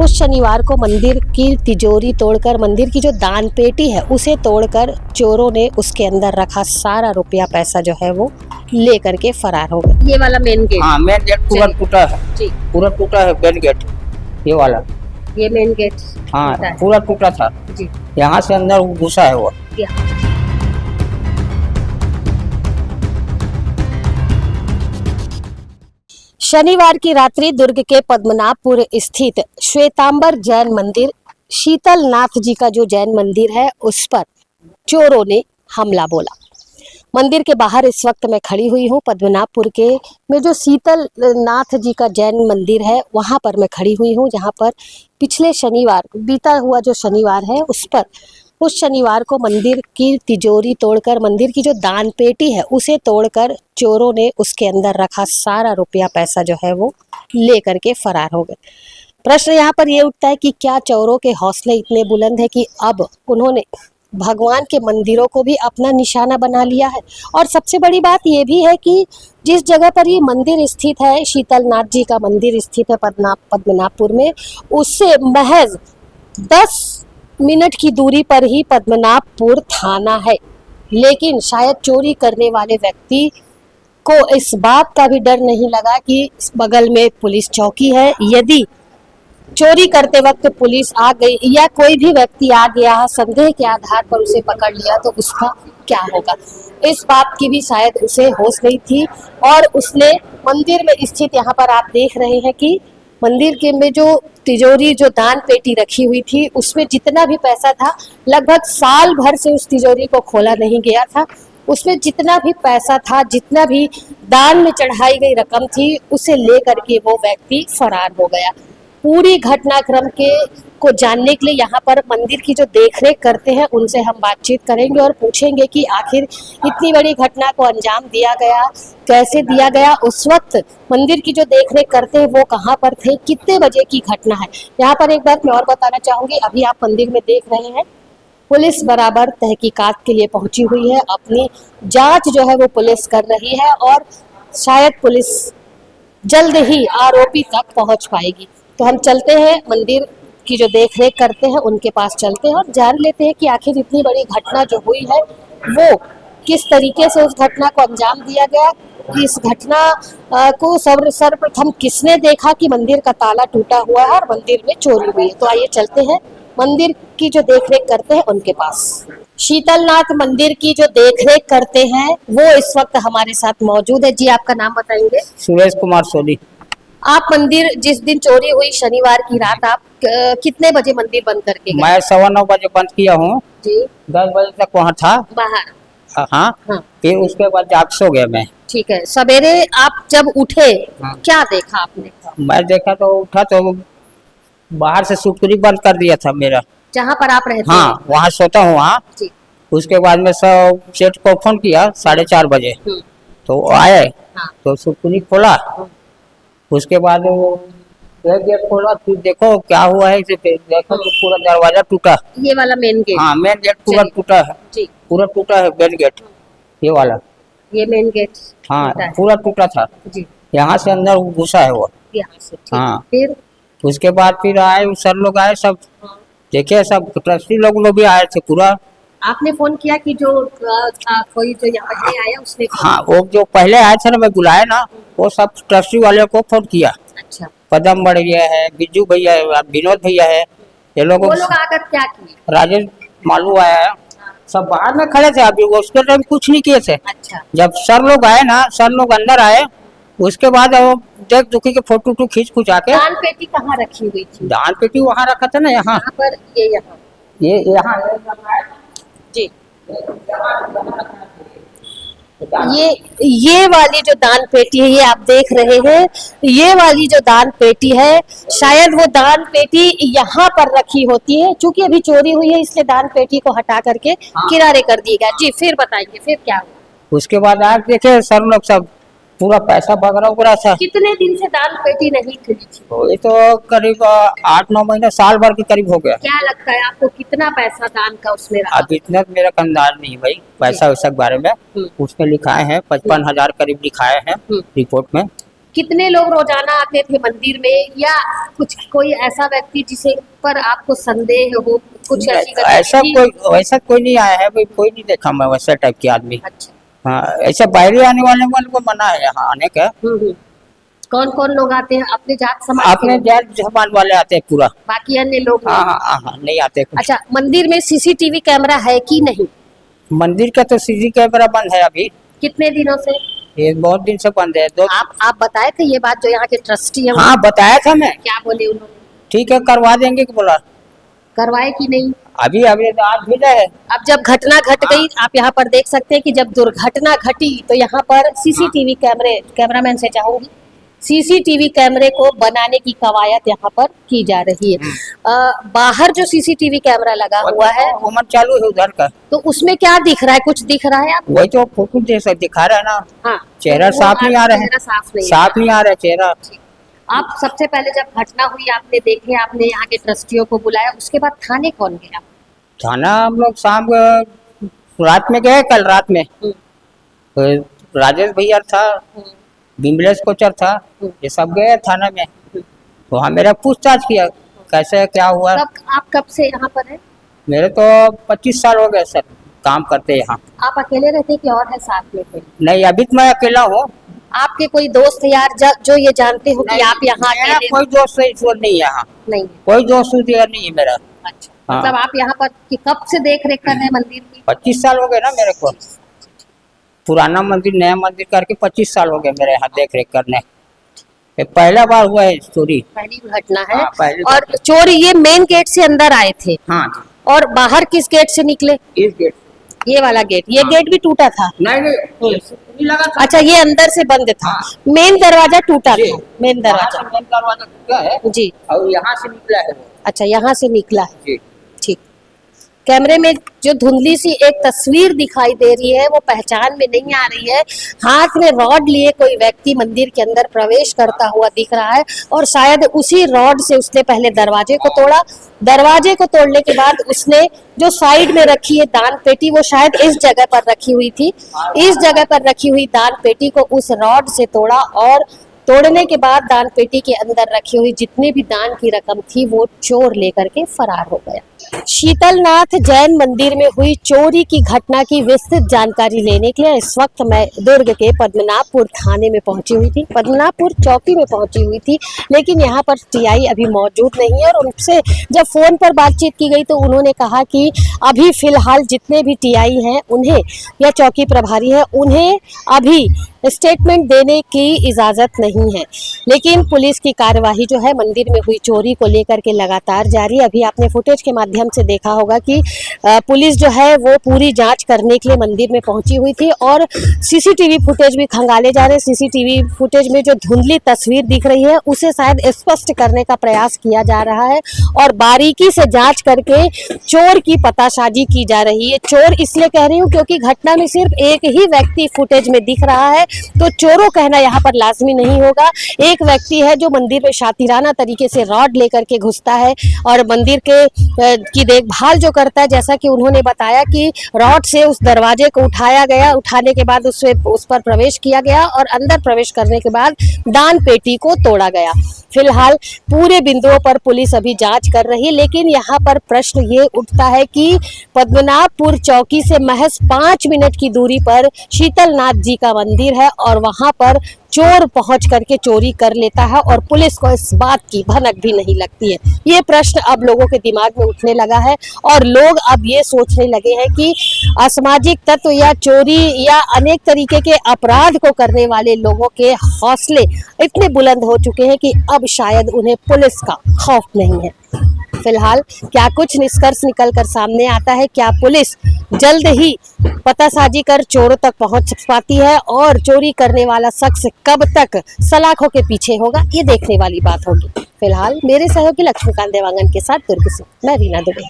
उस शनिवार को मंदिर की तिजोरी तोड़कर, मंदिर की जो दान पेटी है उसे तोड़कर चोरों ने उसके अंदर रखा सारा रुपया पैसा जो है वो ले करके फरार हो गए। ये वाला मेन गेट? हाँ, मेन गेट पूरा टूटा है जी, पूरा टूटा है मेन गेट, ये वाला। ये मेन गेट हाँ, टूटा है। पूरा टूटा था जी, यहाँ से अंदर घुसा है वो। शनिवार की रात्रि दुर्ग के पद्मनाभपुर स्थित श्वेतांबर जैन मंदिर, शीतल नाथ जी का जो जैन मंदिर है उस पर चोरों ने हमला बोला। मंदिर के बाहर इस वक्त मैं खड़ी हुई हूँ। पद्मनाभपुर के में जो शीतल नाथ जी का जैन मंदिर है वहाँ पर मैं खड़ी हुई हूँ, जहाँ पर पिछले शनिवार, बीता हुआ जो शनिवार है उस शनिवार को मंदिर की तिजोरी तोड़कर, मंदिर की जो दान पेटी है उसे तोड़कर चोरों ने उसके अंदर रखा सारा रुपया पैसा जो है वो ले करके फरार हो गए। प्रश्न यहाँ पर ये उठता है कि क्या चोरों के हौसले इतने बुलंद है कि अब उन्होंने भगवान के मंदिरों को भी अपना निशाना बना लिया है। और सबसे बड़ी बात ये भी है कि जिस जगह पर ये मंदिर स्थित है, शीतल नाथ जी का मंदिर स्थित है पद्मनाभपुर में, उससे महज 10 मिनट की दूरी पर ही पद्मनाभपुर थाना है। लेकिन शायद चोरी करने वाले व्यक्ति को इस बात का भी डर नहीं लगा कि बगल में पुलिस चौकी है। यदि चोरी करते वक्त पुलिस आ गई या कोई भी व्यक्ति आ गया संदेह के आधार पर उसे पकड़ लिया तो उसका क्या होगा, इस बात की भी शायद उसे होश नहीं थी। और उसने मंदिर में स्थित, यहाँ पर आप देख रहे हैं कि मंदिर के में जो तिजोरी, जो दान पेटी रखी हुई थी उसमें जितना भी पैसा था, लगभग साल भर से उस तिजोरी को खोला नहीं गया था। उसमें जितना भी पैसा था, जितना भी दान में चढ़ाई गई रकम थी, उसे लेकर के वो व्यक्ति फरार हो गया। पूरी घटनाक्रम को जानने के लिए यहाँ पर मंदिर की जो देखरेख करते हैं उनसे हम बातचीत करेंगे और पूछेंगे कि आखिर इतनी बड़ी घटना को अंजाम दिया गया, कैसे दिया गया, उस वक्त मंदिर की जो देखरेख करते हैं वो कहाँ पर थे, कितने बजे की घटना है। यहाँ पर एक बात मैं और बताना चाहूँगी, अभी आप मंदिर में देख रहे हैं पुलिस बराबर तहकीकात के लिए पहुंची हुई है, अपनी जांच जो है वो पुलिस कर रही है और शायद पुलिस जल्द ही आरोपी तक पहुंच पाएगी। तो हम चलते हैं, मंदिर की जो देखरेख करते हैं उनके पास चलते हैं और जान लेते हैं कि आखिर इतनी बड़ी घटना जो हुई है वो किस तरीके से उस घटना को अंजाम दिया गया, कि इस घटना को सर्वप्रथम किसने देखा कि मंदिर का ताला टूटा हुआ है और मंदिर में चोरी हुई है। तो आइए चलते हैं मंदिर की जो देखरेख करते हैं उनके पास। शीतलनाथ मंदिर की जो देखरेख करते हैं वो इस वक्त हमारे साथ मौजूद है। जी, आपका नाम बताएंगे? सुरेश कुमार सोनी। आप मंदिर, जिस दिन चोरी हुई शनिवार की रात, आप कितने बजे मंदिर बंद करके गए? मैं 9:15 बजे बंद किया हूँ जी, 10 बजे तक वहाँ था बाहर। हाँ, हाँ, फिर उसके बाद जाग सो गया मैं। ठीक है। सवेरे आप जब उठे हाँ। क्या देखा आपने? मैं देखा तो उठा तो बाहर से सुतरी बंद कर दिया था मेरा, जहाँ पर आप रहते हाँ हैं? वहाँ सोता हूँ वहाँ। जी। उसके बाद में सब सेठ को फोन किया 4:30 बजे, तो वो आए। हाँ। तो सुतरी खोला, उसके बाद वो एक गेट खोला, फिर देखो क्या हुआ है, इसे फिर देखो तो पूरा दरवाजा टूटा। ये वाला मेन गेट? हाँ, मेन गेट पूरा टूटा है। जी, पूरा टूटा है मेन गेट, ये वाला। ये मेन गेट हाँ, टूटा है। पूरा टूटा था। जी, यहाँ से अंदर घुसा है वो। यहाँ से। ठीक। हाँ। फिर उसके बाद फिर आए सर लोग, आए सब देखे, सब ट्रस्टी लोग भी आए थे पूरा। आपने फोन किया कि जो कोई जो यहाँ पे आया उसने? हाँ, वो जो पहले आए थे ना, मैं बुलाया ना, वो सब ट्रस्टी वाले को फोन किया। अच्छा। पदम बढ़िया है, बिज्जू भैया है, विनोद भैया है, ये लोग। वो लोग आकर क्या किए? राजेश मालू आया है, सब बाहर में खड़े थे। अभी वो उसके टाइम कुछ नहीं किए थे। अच्छा। जब सर लोग आए ना, सर लोग अंदर आए, उसके बाद वो देख दुखी के फोटो खींच खुच आके। दान पेटी कहाँ रखी हुई थी? दान पेटी वहाँ रखा था ना, यहाँ पर ये यहाँ? ये यहाँ जी। ये वाली जो दान पेटी है, ये आप देख रहे हैं, ये वाली जो दान पेटी है, शायद वो दान पेटी यहाँ पर रखी होती है। चूंकि अभी चोरी हुई है इसलिए दान पेटी को हटा करके किनारे कर दिया गया। जी, फिर बताइए फिर क्या हुआ? उसके बाद आग देखे सर लोग, सब पूरा पैसा वगैरह था। कितने दिन से दान पेटी नहीं खुली थी? ये तो करीब 8-9 महीने, साल भर के करीब हो गया। क्या लगता है आपको कितना पैसा दान का उसमें रहा? अब इतना मेरा अंदाज नहीं भाई, पैसा वैसा के बारे में। उसमें लिखाए हैं 55,000 करीब लिखाए हैं रिपोर्ट में। कितने लोग रोजाना आते थे मंदिर में, या कुछ कोई ऐसा व्यक्ति जिसे पर आपको संदेह हो, कुछ ऐसी ऐसा गतिविधि? वैसा कोई नहीं आया है भाई, कोई नहीं देखा मैं वैसा टाइप के आदमी। अच्छा। हाँ, ऐसा बाहरी आने वाले को मना है यहाँ आने का। कौन कौन लोग आते हैं? अपने जात समाज अपने के? जात समाज वाले आते हैं पूरा। बाकी अन्य लोग हाँ नहीं? हाँ हाँ, नहीं आते कुछ। अच्छा, मंदिर में सीसीटीवी कैमरा है कि नहीं? मंदिर का तो सीसी कैमरा बंद है अभी, कितने दिनों से? ये बहुत दिन से बंद है। आप बताए थे ये बात, जो यहाँ के ट्रस्टी हैं? हाँ बताया था मैं। क्या बोले उन्होंने? ठीक है करवा देंगे कि बोला। करवाए कि नहीं? अभी अभी तो आज भेजा है। अब जब घटना घट गई, आप यहाँ पर देख सकते हैं कि जब दुर्घटना घटी तो यहाँ पर सीसीटीवी कैमरामैन से चाहूंगी, सीसीटीवी कैमरे को बनाने की कवायद यहाँ पर की जा रही है। बाहर जो सीसीटीवी कैमरा लगा हुआ है घूमन चालू है उधर का, तो उसमें क्या दिख रहा है? कुछ दिख रहा है आप? वही तो फोटो जैसा दिखा रहा है ना। हाँ, चेहरा तो साफ नहीं आ रहा है। चेहरा साफ नहीं आ रहा है चेहरा। आप सबसे पहले जब घटना हुई आपने देखे, आपने यहाँ के ट्रस्टियों को बुलाया, उसके बाद थाने कौन गया? थाना हम लोग शाम रात में गए, कल रात में। तो राजेश भैया था, बिमलेश कोचर था, ये सब गए थाना में। वहाँ मेरा पूछताछ किया कैसे क्या हुआ। आप कब से यहाँ पर है? मेरे तो 25 साल हो गए सर काम करते यहाँ। आप अकेले रहते कि और है साथ में कोई? नहीं, अभी तो मैं अकेला हूँ। आपके कोई दोस्त यार जो ये जानते हो कि आप यहाँ अकेले? कोई दोस्त नहीं है यहाँ, नहीं, कोई दोस्त नहीं है मेरा। अच्छा, मतलब आप यहाँ पर कि कब से देख रेख कर रहे हैं मंदिर की? 25 साल हो गए ना मेरे को। पुराना मंदिर नया मंदिर करके 25 साल हो गए मेरे यहाँ देख रेख करने। ये पहला बार हुआ है चोरी, पहली घटना है। पहली और चोरी ये मेन गेट से अंदर आए थे? हाँ। और बाहर किस गेट से निकले? इस गेट, ये वाला गेट। ये गेट भी टूटा था? नहीं लगा था। अच्छा, ये अंदर से बंद था। मेन दरवाजा टूटा था? मेन दरवाजा टूटा है जी। और यहाँ से निकला है वो। अच्छा, यहाँ से निकला है। जी। ठीक। कैमरे में जो धुंधली सी एक तस्वीर दिखाई दे रही है वो पहचान में नहीं आ रही है। हाथ में रॉड लिए कोई व्यक्ति मंदिर के अंदर प्रवेश करता हुआ दिख रहा है और शायद उसी रॉड से उसने पहले दरवाजे को तोड़ा। दरवाजे को तोड़ने के बाद उसने जो साइड में रखी है दान पेटी, वो शायद इस जगह पर रखी हुई थी। इस जगह पर रखी हुई दान पेटी को उस रॉड से तोड़ा और तोड़ने के बाद दान पेटी के अंदर रखी हुई जितनी भी दान की रकम थी वो चोर लेकर के फरार हो गया। शीतलनाथ जैन मंदिर में हुई चोरी की घटना की विस्तृत जानकारी लेने के लिए इस वक्त मैं दुर्ग के पद्मनाभपुर थाने में पहुंची हुई थी, पद्मनाभपुर चौकी में पहुंची हुई थी, लेकिन यहाँ पर टीआई अभी मौजूद नहीं है। और उनसे जब फोन पर बातचीत की गई तो उन्होंने कहा कि अभी फिलहाल जितने भी टीआई हैं उन्हें या चौकी प्रभारी हैं उन्हें अभी स्टेटमेंट देने की इजाजत नहीं है। लेकिन पुलिस की कार्यवाही जो है मंदिर में हुई चोरी को लेकर के लगातार जारी। अभी आपने फुटेज के माध्यम से देखा होगा कि पुलिस जो है वो पूरी जांच करने के लिए मंदिर में पहुंची हुई थी और सीसीटीवी फुटेज भी खंगाले जा रहे हैं। सीसीटीवी फुटेज में जो धुंधली तस्वीर दिख रही है उसे शायद स्पष्ट करने का प्रयास किया जा रहा है और बारीकी से जांच करके चोर की पतासाजी की जा रही है। चोर इसलिए कह रही हूँ क्योंकि घटना में सिर्फ एक ही व्यक्ति फुटेज में दिख रहा है, तो चोरों कहना यहाँ पर लाजमी नहीं होगा। एक व्यक्ति है जो मंदिर में शातिराना तरीके से रॉड लेकर के घुसता है और मंदिर के की देखभाल जो करता है। जैसा कि उन्होंने बताया कि रॉड से उस दरवाजे को उठाया गया, उठाने के बाद उस पर प्रवेश किया गया और अंदर प्रवेश करने के बाद दान पेटी को तोड़ा गया। फिलहाल पूरे बिंदुओं पर पुलिस अभी जांच कर रही है, लेकिन यहाँ पर प्रश्न ये उठता है कि पद्मनाभपुर चौकी से महज 5 मिनट की दूरी पर शीतलनाथ जी का मंदिर है और वहां पर चोर पहुंच करके चोरी कर लेता है और पुलिस को इस बात की भनक भी नहीं लगती है। ये प्रश्न अब लोगों के दिमाग में उठने लगा है और लोग अब ये सोचने लगे हैं कि असामाजिक तत्व या चोरी या अनेक तरीके के अपराध को करने वाले लोगों के हौसले इतने बुलंद हो चुके हैं कि अब शायद उन्हें पुलिस का खौफ नहीं है। फिलहाल क्या कुछ निष्कर्ष निकल कर सामने आता है, क्या पुलिस जल्द ही पतासाजी कर चोरों तक पहुंच पाती है और चोरी करने वाला शख्स कब तक सलाखों के पीछे होगा, ये देखने वाली बात होगी। फिलहाल मेरे सहयोगी लक्ष्मीकांत देवांगन के साथ दुर्ग से मैं रीना दुबे।